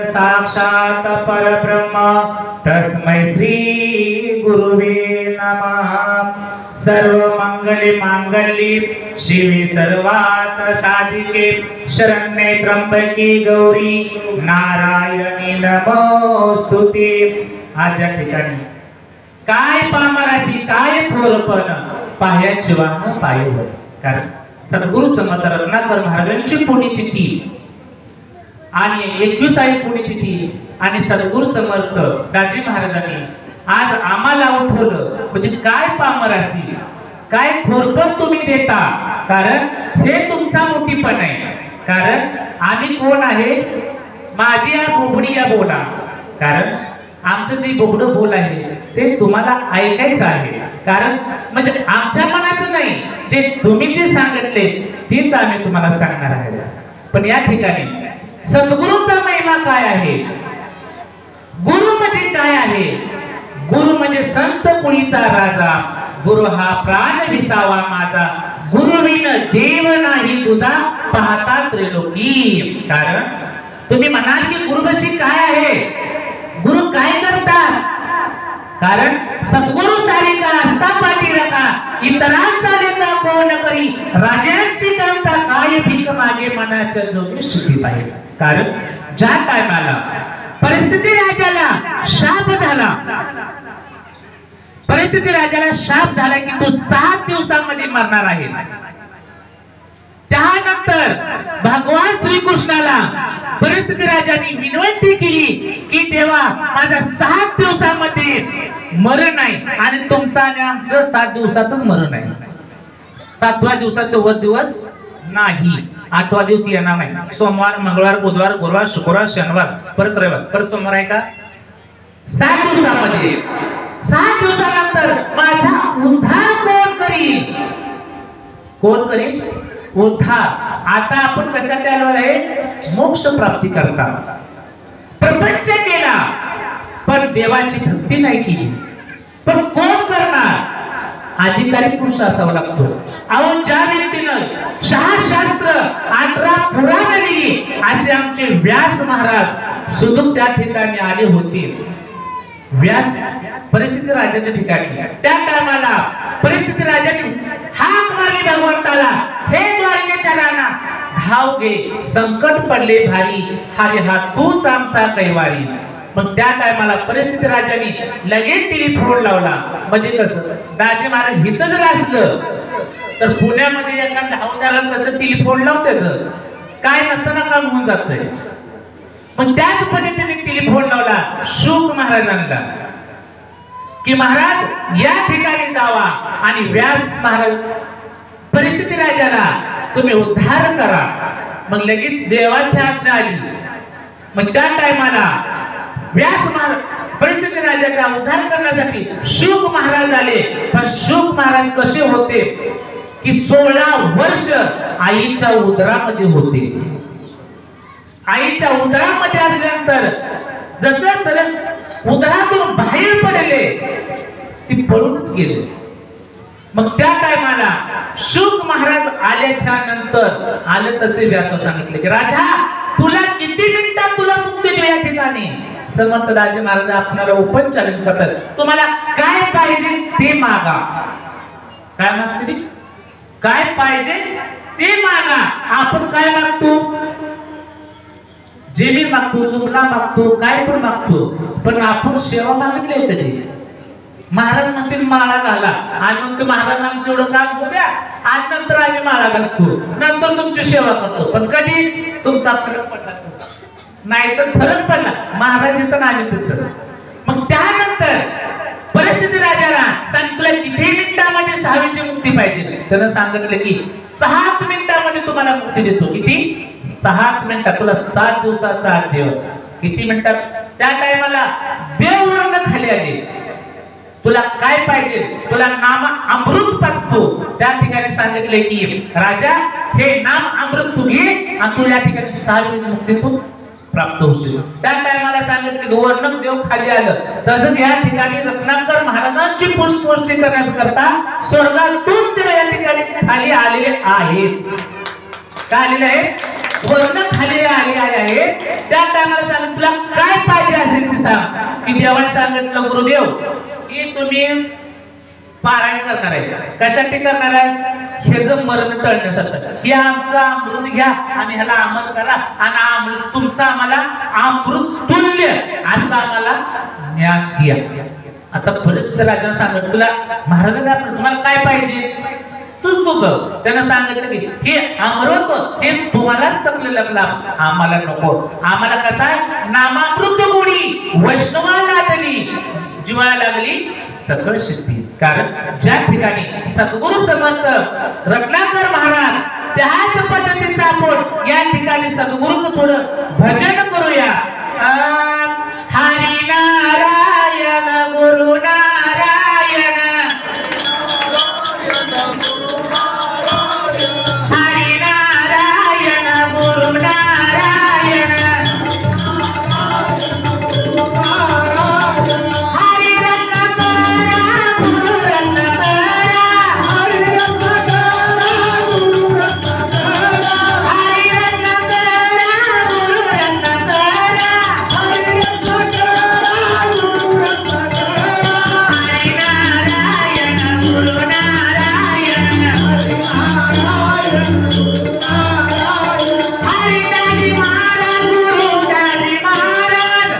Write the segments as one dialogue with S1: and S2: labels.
S1: साक्षात परब्रह्म तस्मै श्री गुरुवे नमः। सर्व मंगले मांगल्ये शिवे सर्वार्थ साधिके शरण्ये त्र्यंबके गौरी नारायणी नमोस्तुते। आज या ठिकाणी काय पामरासी काय थोरपण पायाशिवाय पाय होय। कारण सद्गुरु समर्थ रत्नाकर महाराजांची पुण्यतिथी आणि 21वी पुण्यतिथी आणि सद्गुरु समर्थ दाजी महाराजांनी आज आम्हाला उठवलं म्हणजे काय पामरासी काय थोरपण तुम्ही देता। कारण हे तुमचा मोठीपण आहे। कारण आम्ही कोण आहे माझी या बोबडी या बोला। कारण आमचं जे बोबडं बोल आहे ते तुम्हाला ऐकायचं आहे। कारण म्हणजे आमच्या मनाचं नाही, जे तुम्ही जे सांगितले तेच आम्ही तुम्हाला सांगणार आहे। पण या ठिकाणी सद्गुरूंचा महिमा काय आहे, गुरु म्हणजे काय आहे। गुरु म्हणजे संत कुळीचा राजा, गुरु हा प्राण विसावा माझा, गुरुविन देव नाही तुझा पाहता त्रिलोकी। कारण तुम्ही म्हणाल की गुरुबशी काय आहे, गुरु काय करतात। कारण सद्गुरु सारिका असता पाठी रका, इतरांचा लेखा कोण करी, राजांची कामता काय भीक मागे मनाच्या जोगी शुद्धी पाहिजे। कारण ज्या टायमाला परिस्थिती राजाला शाप झाला, परिस्थिती राजाला शाप झाला की तो 7 दिवसांमध्ये मरणार आहे। त्यानंतर भगवान श्रीकृष्णाला परिस्थिती राजाने विनंती केली की देवा माझा 7 दिवसामध्ये मरण आहे आणि तुमचा आणि आमचं 7 दिवसातच मरण आहे। 7व्या दिवसाचा वर दिवस नाही, 8वा दिवस येणार नाही। सोमवार मंगळवार बुधवार गुरुवार शुक्रवार शनिवार परत रविवार परत सोमवार आहे का। 7 दिवसामध्ये 7 दिवसानंतर माझा उद्धार कोण करील, कोण करील उद्धार। आता आपण कशासाठी आलो आहे, मोक्ष प्राप्ती करता। प्रपंच केला पण देवाची भक्ती नाही केली, पण कोण करणार, अधिकारी पुरुष असावा लागतो। अहो ज्या व्यक्तीनं 6 शास्त्र 18 पुराण लिहिली असे आमचे व्यास महाराज सुदूक त्या ठिकाणी आले होते। व्यास परिस्थिती राजाच्या ठिकाणी त्या टायमाला परिस्थिती राजाने हाक मारली भगवंताला, हे द्वारकेच्या राणा धाव घे, संकट पडले भारी, हरी हा तूच आमचा कैवारी। मग त्या टायमाला परिस्थिती राजाने लगेच टेलिफोन लावला। म्हणजे कसं दाजी महाराज हित जर असलं तर पुण्यामध्ये एका धावदाराला कसं टेलिफोन लावतात, काय नसताना काम होऊन जातंय। मग त्याच पद्धतीने टेलिफोन लावला शुक महाराजांना की महाराज या ठिकाणी जावा आणि व्यास महाराज परिस्थिती राजाला तुम्ही उद्धार करा। मग लगेच देवाची आज्ञा आली। मग त्या टायमाला व्यास महाराज परिस्थिती राजाचा उद्धार करण्यासाठी शुक महाराज आले। पण शुक महाराज कसे होते की 16 वर्ष आईच्या उदरामध्ये होते। आईच्या उदरामध्ये असल्यानंतर जसं सरस उदरातून बाहेर पडले ती पळूनच गेले। मग त्या टायमाला शुक महाराज आल्याच्या नंतर आले तसे व्यास सांगितले की राजा तुला किती मिनिटात तुला मुक्ती देऊ या ठिकाणी। समर्थ दाजी महाराज आपल्याला ओपन चॅलेंज करतात, तुम्हाला काय पाहिजे ते मागा। काय मागते, काय पाहिजे ते मागा। आपण काय मागतो, जमीन मागतो, जुमला मागतो, काय पण मागतो, पण आपण सेवा मागितली कधी। महाराज म्हणतील माळा घाला आणि मग महाराज आमचं एवढं काम होऊ द्या आणि नंतर आम्ही माळा घालतो, नंतर तुमची सेवा करतो। पण कधी तुमचा फरक पडला नाही, तर फरक पडला महाराज इथं आम्ही तिथं। मग त्यानंतर परिस्थिती राजाला सांगितलं किती मिनिटामध्ये 6वीची मुक्ती पाहिजे। त्यानं सांगितलं की 7 मिनिटामध्ये तुम्हाला मुक्ती देतो। किती 7 मिनिटात, तुला 7 दिवसाचा आत देव। किती मिनिटात, त्या टायमाला देव वर्ण खाली आले, तुला काय पाहिजे, तुला नाम अमृत पाचतो। त्या ठिकाणी सांगितले की राजा हे नाम अमृत तू घे आणि तू या ठिकाणी 6वीची मुक्ती तू प्राप्त होशील। त्या टायमाला सांगितले वर्णक देव खाली आलं। तसंच या ठिकाणी रत्नाकर महाराजांची पुष्टी करण्याकरता स्वर्गातून देव या ठिकाणी खाली आलेले आहेत। काय आलेले आहे, वर्ण खाली आले आहे। त्या टायमाला सांगितलं तुला सांगितलं गुरुदेव की तुम्ही पारायण करणार आहे, कशासाठी करणार आहे? हे जर मरण टळण्यासाठी हे आमचं अमृत घ्या आणि ह्याला अंमल करा आणि अमृत तुमचं आम्हाला अमृत तुल्य असं आम्हाला ज्ञान द्या. आता परिस्थिती राजाने सांगितलं तुला महाराजांना तुम्हाला काय पाहिजे तूच तू बघ. त्यानं सांगितलं की हे अमृत हे तुम्हालाच तकलेलं लाभ, आम्हाला नको. आम्हाला कसा आहे नामामृत गोडी वैष्णवा लागली जीवाला लागली सकळ सिद्धी. कारण ज्या ठिकाणी सद्गुरु समर्थ रत्नाकर महाराज त्याच पद्धतीचा आपण या ठिकाणी सद्गुरूचं थोडं भजन करूया. हरी नारायण गुरु नारायण हरी नारायण गुरु नारायण हरी रत्नाकरा गुरु रत्नाकरा हरी रत्नाकरा गुरु रत्नाकरा हरी रत्नाकरा गुरु रत्नाकरा हरी रत्नाकरा गुरु रत्नाकरा हरी नारायण गुरु नारायण हरी नारायण गुरु नारायण हरी दाजी महाराज गुरु दाजी महाराज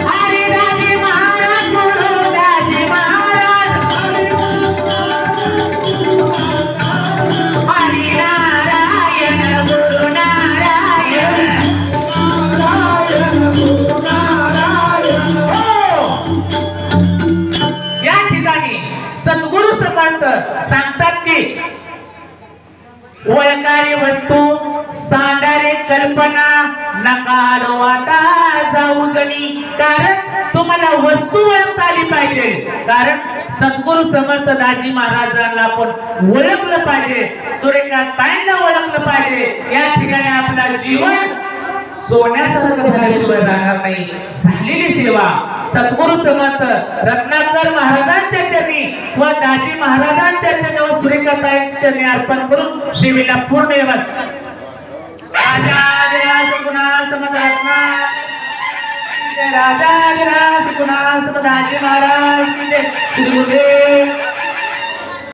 S1: हरी दाजी महाराज गुरु दाजी महाराज हरी नारायण गुरु नारायण या ठिकाणी सद्गुरु समर्थ सांगतात की ओळखारी वस्तू सांडारे कल्पना नकार वाटा जाऊ जणी. कारण तुम्हाला वस्तू ओळखता आली पाहिजे. कारण सद्गुरु समर्थ दाजी महाराजांना आपण ओळखलं पाहिजे, सुरेखा ताईंना ओळखलं पाहिजे. या ठिकाणी आपलं जीवन सोन्यासारखं झाल्याशिवाय राहणार नाही. झालेली सेवा सद्गुरु समर्थ रत्नाकर महाराजांच्या चरणी व दाजी महाराजांच्या चरणी व सुरेखाताईंच्या चरणी अर्पण करून सेवेला पूर्ण राजा गुणा समर्थ रत्ना राजा गुणा समर्थ दाजी महाराज श्री गुरुदेव